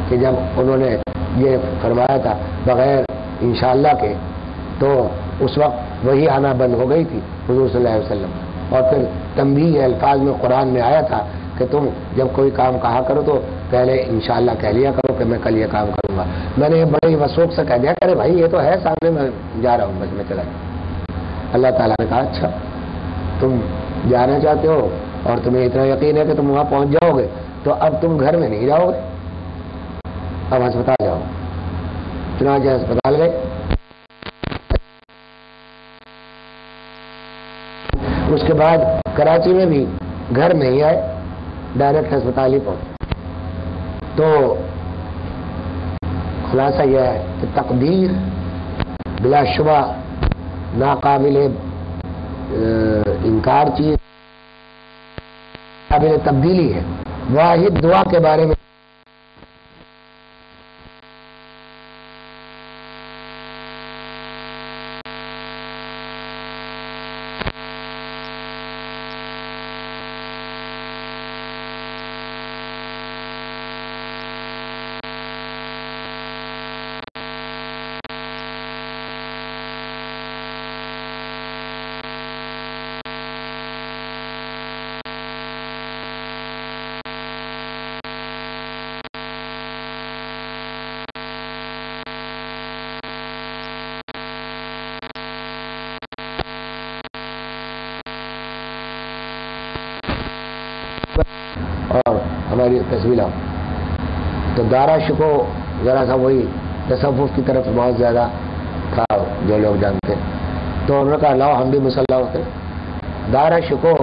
کہ جب انہوں نے یہ فرمایا تھا بغیر انشاءاللہ کے، تو اس وقت وہی آنا بند ہو گئی تھی حضور صلی اللہ علیہ وسلم، اور پھر تنبیہ الفاظ میں قرآن میں آیا تھا کہ تم جب کوئی کام کہا کرو تو پہلے انشاءاللہ کہہ لیا کرو کہ میں کل یہ کام کروں گا۔ میں نے بڑے ہی وثوق سے کہہ دیا کہ ارے بھائی یہ تو ہے سامنے، میں جا رہا ہوں، بس میں چلا جاؤں۔ اللہ تعالیٰ نے کہا اچھا تم جانا چاہتے ہو اور تمہیں اتنا یقین ہے کہ تم وہاں پہنچ جاؤ گے، تو اب تم گھر میں نہیں جاؤ گے، اب ہسپتال جاؤ۔ چنانچہ ہسپتال گئے، اس کے بعد کراچی میں بھی گھر نہیں آئے، ڈائریکٹ ہسپتال ہی پہنچے۔ تو خلاصہ یہ ہے کہ تقدیر بلا شبہ ناقابل انکار چیز، قابل تبدیلی ہے۔ واحد دعا کے بارے میں اور ہماری تصویر تو دارا شکو ذرا سا وہی تصوف کی طرف بہت زیادہ تھا جو لوگ جانتے، تو انہوں نے کہا لاؤ ہم بھی مسلح ہوتے۔ دارا شکو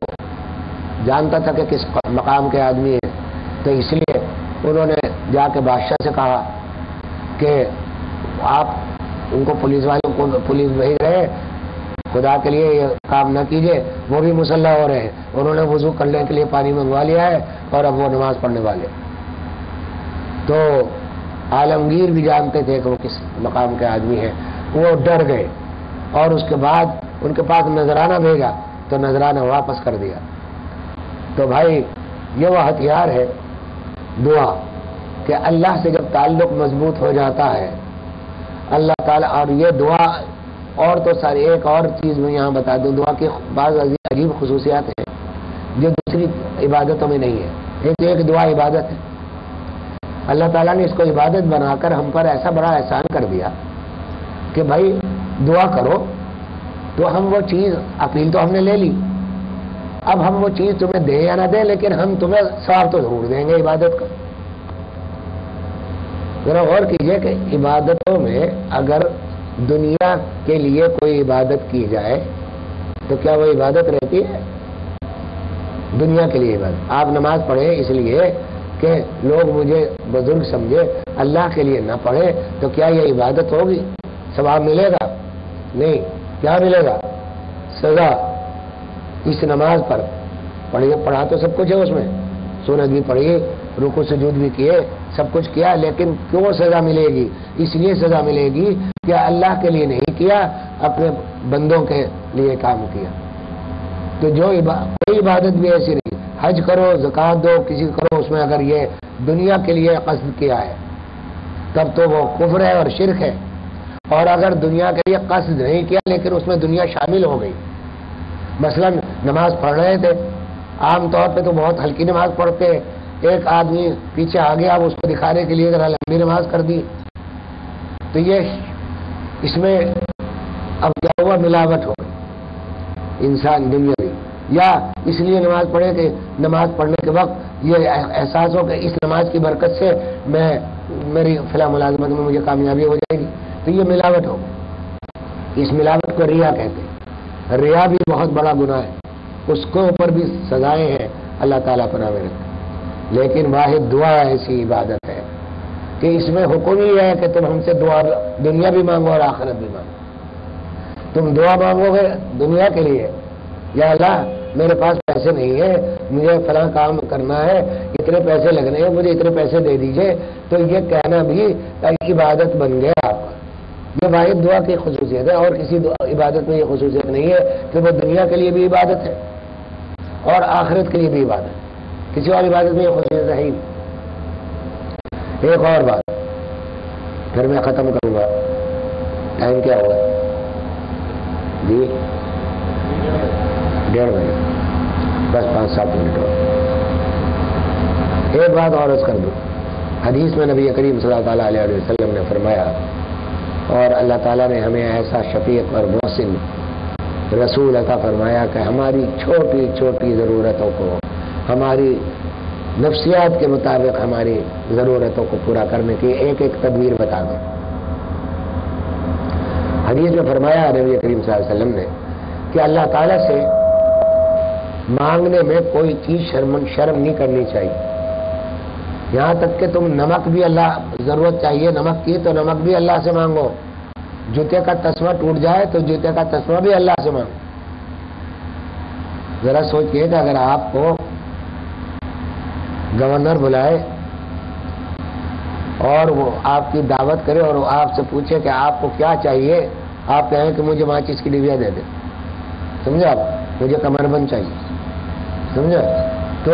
جانتا تھا کہ کس مقام کے آدمی ہیں، تو اس لیے انہوں نے جا کے بادشاہ سے کہا کہ آپ ان کو پولیس والوں کو پولیس بھیج رہے ہیں، خدا کے لیے یہ کام نہ کیجیے، وہ بھی مسلح ہو رہے ہیں، انہوں نے وضو کرنے کے لیے پانی منگوا لیا ہے اور اب وہ نماز پڑھنے والے۔ تو عالمگیر بھی جانتے تھے کہ وہ کس مقام کے آدمی ہیں، وہ ڈر گئے اور اس کے بعد ان کے پاس نذرانہ بھیجا تو نذرانہ واپس کر دیا۔ تو بھائی یہ وہ ہتھیار ہے دعا، کہ اللہ سے جب تعلق مضبوط ہو جاتا ہے اللہ تعالیٰ، اور یہ دعا اور تو ساری ایک اور چیز میں یہاں بتا دوں، دعا کی بعض عجیب خصوصیات ہیں جو دوسری عبادتوں میں نہیں ہے۔ ایک دعا عبادت ہے، اللہ تعالیٰ نے اس کو عبادت بنا کر ہم پر ایسا بڑا احسان کر دیا کہ بھائی دعا کرو تو ہم وہ چیز، اپیل تو ہم نے لے لی، اب ہم وہ چیز تمہیں دیں یا نہ دیں لیکن ہم تمہیں ثواب تو ضرور دیں گے عبادت کا۔ ذرا غور کیجئے کہ عبادتوں میں اگر دنیا کے لیے کوئی عبادت کی جائے تو کیا وہ عبادت رہتی ہے؟ دنیا کے لیے عبادت، آپ نماز پڑھیں اس لیے کہ لوگ مجھے بزرگ سمجھے، اللہ کے لیے نہ پڑھے تو کیا یہ عبادت ہوگی؟ ثواب ملے گا؟ نہیں۔ کیا ملے گا؟ سزا۔ اس نماز پر پڑھا تو سب کچھ ہے، اس میں سنت بھی پڑھی، رکوع سجود بھی کیے، سب کچھ کیا، لیکن کیوں سزا ملے گی؟ اس لیے سزا ملے گی کہ اللہ کے لیے نہیں کیا، اپنے بندوں کے لیے کام کیا۔ تو جو کوئی عبادت بھی ایسی نہیں، حج کرو، زکوٰۃ دو، کسی کرو، اس میں اگر یہ دنیا کے لیے قصد کیا ہے تب تو وہ کفر ہے اور شرک ہے، اور اگر دنیا کے لیے قصد نہیں کیا لیکن اس میں دنیا شامل ہو گئی، مثلا نماز پڑھ رہے تھے، عام طور پہ تو بہت ہلکی نماز پڑھتے، ایک آدمی پیچھے آ گیا، اب اس کو دکھانے کے لیے ذرا لمبی نماز کر دی، تو یہ اس میں اب کیا ہوا؟ ملاوٹ ہو گئی انسان دنیاوی، یا اس لیے نماز پڑھے کہ نماز پڑھنے کے وقت یہ احساس ہو کہ اس نماز کی برکت سے میری فلاں ملازمت میں مجھے کامیابی ہو جائے گی، تو یہ ملاوٹ ہو گئی۔ اس ملاوٹ کو ریا کہتے ہیں۔ ریا بھی بہت بڑا گناہ ہے، اس کے اوپر بھی سزائیں ہیں، اللہ تعالیٰ پناہ میں رکھے۔ لیکن واحد دعا ایسی عبادت ہے کہ اس میں حکم ہی ہے کہ تم ہم سے دعا دنیا بھی مانگو اور آخرت بھی مانگو۔ تم دعا مانگو گے دنیا کے لیے، یا اللہ میرے پاس پیسے نہیں ہیں، مجھے فلاں کام کرنا ہے، اتنے پیسے لگنے ہیں، مجھے اتنے پیسے دے دیجئے، تو یہ کہنا بھی عبادت بن گیا آپ کا۔ یہ واحد دعا کی خصوصیت ہے، اور کسی عبادت میں یہ خصوصیت نہیں ہے کہ وہ دنیا کے لیے بھی عبادت ہے اور آخرت کے لیے بھی عبادت ہے، کسی اور عبادت میں یہ خصوصیت ہے ہی نہیں۔ ایک اور بات پھر میں ختم کروں گا. ٹائم کیا ہوا جی؟ 1:30 بجے. بس 5-7 منٹ اور. ایک بات اور عرض کر دوں. حدیث میں نبی کریم صلی اللہ تعالیٰ علیہ وسلم نے فرمایا، اور اللہ تعالیٰ نے ہمیں ایسا شفیق اور محسن رسول عطا فرمایا کہ ہماری چھوٹی چھوٹی ضرورتوں کو، ہماری نفسیات کے مطابق ہماری ضرورتوں کو پورا کرنے کی ایک ایک تدبیر بتا دیں. حدیث میں فرمایا نبی کریم صلی اللہ علیہ وسلم نے کہ اللہ تعالیٰ سے مانگنے میں کوئی چیز شرم نہیں کرنی چاہیے. یہاں تک کہ تم نمک بھی، اللہ ضرورت چاہیے نمک کی تو نمک بھی اللہ سے مانگو. جوتے کا تسمہ ٹوٹ جائے تو جوتے کا تسمہ بھی اللہ سے مانگو. ذرا سوچئے کہ اگر آپ کو گورنر بلائے اور وہ آپ کی دعوت کرے اور وہ آپ سے پوچھے کہ آپ کو کیا چاہیے، آپ کہیں کہ مجھے ماچس کی ڈبیا دے دیں، سمجھے آپ، مجھے کمر بند چاہیے، سمجھے، تو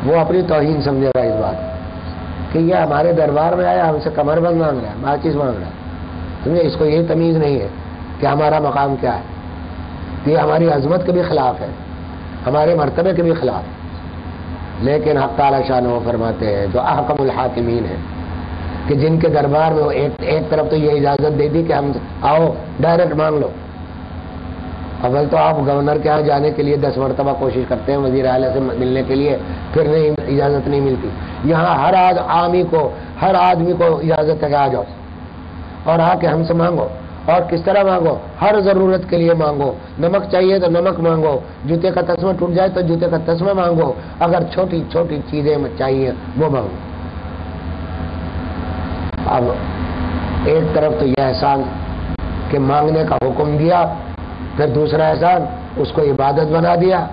وہ اپنی توہین سمجھے گا اس بات کہ یہ ہمارے دربار میں آیا، ہم سے کمر بند مانگ رہا ہے، ماچس مانگ رہا ہے. سمجھے، اس کو یہی تمیز نہیں ہے کہ ہمارا مقام کیا ہے. یہ ہماری عظمت کے بھی خلاف ہے، ہمارے مرتبے کے بھی خلاف ہے. لیکن حق تعالی شانہ فرماتے ہیں جو احکم الحاکمین ہیں کہ جن کے دربار میں وہ ایک طرف تو یہ اجازت دے دی کہ ہم آؤ ڈائریکٹ مانگ لو. اول تو آپ گورنر کے یہاں جانے کے لیے 10 مرتبہ کوشش کرتے ہیں وزیر اعلیٰ سے ملنے کے لیے، پھر نہیں، اجازت نہیں ملتی. یہاں ہر آدمی کو اجازت ہے کہ آ جاؤ اور آ کے ہم سے مانگو. اور کس طرح مانگو؟ ہر ضرورت کے لیے مانگو. نمک چاہیے تو نمک مانگو، جوتے کا تسمہ ٹوٹ جائے تو جوتے کا تسمہ مانگو، اگر چھوٹی چھوٹی چیزیں چاہیے وہ مانگو. اب ایک طرف تو یہ احسان کہ مانگنے کا حکم دیا، پھر دوسرا احسان اس کو عبادت بنا دیا،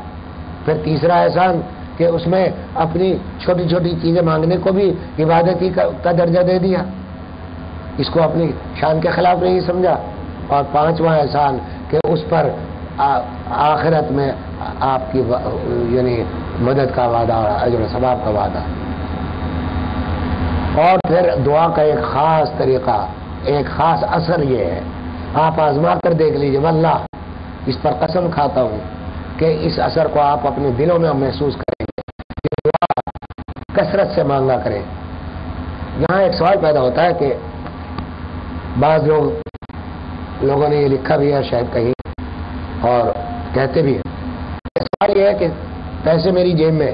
پھر تیسرا احسان کہ اس میں اپنی چھوٹی چھوٹی چیزیں مانگنے کو بھی عبادت ہی کا درجہ دے دیا، اس کو اپنی شان کے خلاف نہیں سمجھا. اور 5واں احسان کہ اس پر آخرت میں آپ کی یعنی مدد کا وعدہ اور اجر و ثواب کا وعدہ. اور پھر دعا کا ایک خاص طریقہ، ایک خاص اثر یہ ہے، آپ آزما کر دیکھ لیجیے، واللہ اس پر قسم کھاتا ہوں کہ اس اثر کو آپ اپنے دلوں میں محسوس کریں گے کہ دعا کثرت سے مانگا کریں. یہاں ایک سوال پیدا ہوتا ہے کہ بعض لوگوں نے یہ لکھا بھی ہے شاید کہیں اور کہتے بھی ہیں. سوال یہ ہے کہ پیسے میری جیب میں،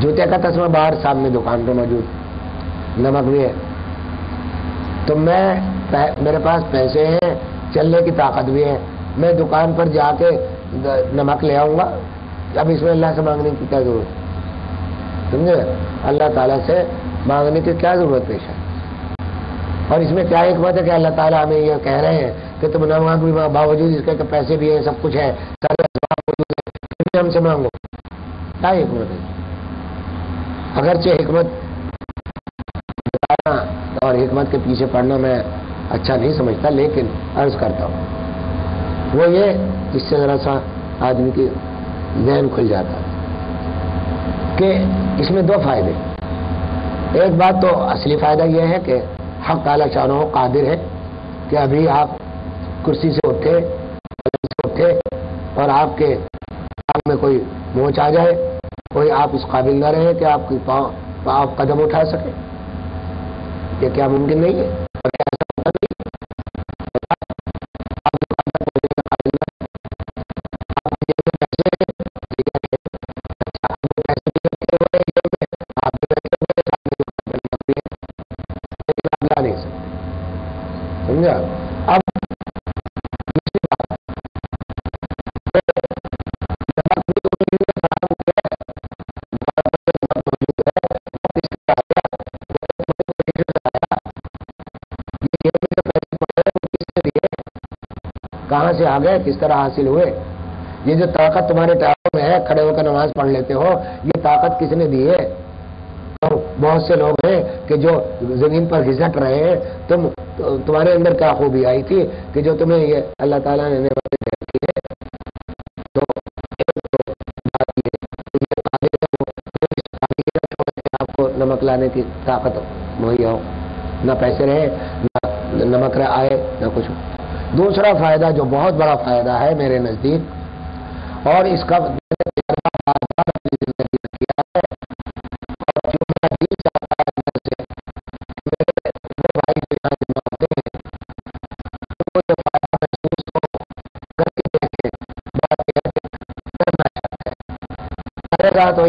جوتے کا تسمہ باہر سامنے دکان پہ موجود، نمک بھی ہے، تو میرے پاس پیسے ہیں، چلنے کی طاقت بھی ہے، میں دکان پر جا کے نمک لے آؤں گا. اب اس میں اللہ سے مانگنے کی کیا ضرورت؟ سمجھے، اللہ تعالیٰ سے مانگنے کی کیا ضرورت پیش ہے؟ اور اس میں کیا حکمت ہے کہ اللہ تعالیٰ ہمیں یہ کہہ رہے ہیں کہ تم نماز بھی باوجود اس کے کہ پیسے بھی ہیں، سب کچھ ہے، سارے اسباب موجود ہیں، پھر بھی ہم سے مانگو. کیا حکمت ہے؟ اگرچہ حکمت بتانا اور حکمت کے پیچھے پڑنا میں اچھا نہیں سمجھتا، لیکن عرض کرتا ہوں وہ یہ، اس سے ذرا سا آدمی کی ذہن کھل جاتا ہے کہ اس میں 2 فائدے. ایک بات تو اصلی فائدہ یہ ہے کہ حق تعالی شانہ قادر ہے کہ ابھی آپ کرسی سے اٹھے اور آپ کے پاؤں میں کوئی موچ آ جائے، کوئی آپ اس قابل نہ رہے کہ آپ کی آپ قدم اٹھا سکیں. یہ کیا ممکن نہیں ہے؟ سمجھا؟ اب کہاں سے آ گئے، کس طرح حاصل ہوئے؟ یہ جو طاقت تمہارے ٹانگوں میں ہے، کھڑے ہو کر نماز پڑھ لیتے ہو، یہ طاقت کس نے دی ہے؟ اور بہت سے لوگ ہیں کہ جو زمین پر گھسٹ رہے ہیں، تمہارے اندر کیا خوبی آئی تھی کہ جو تمہیں یہ اللہ تعالیٰ نے نعمتیں دی ہے؟ تو بات یہ آپ کو نمک لانے کی طاقت مہیا ہو، نہ پیسے رہے، نہ نمک آئے، نہ کچھ. دوسرا فائدہ جو بہت بڑا فائدہ ہے میرے نزدیک، اور اس کا تجربہ بار بار اپنی زندگی میں کیا ہے، اور جو میرا دل چاہتا ہے اندر سے کہ میرے وہ بھائی جو یہاں جمع ہوتے ہیں وہ یہ فائدہ محسوس ہو کر کے دیکھے، بات یہ ہے کہ کرنا چاہتا ہے، کرے گا تو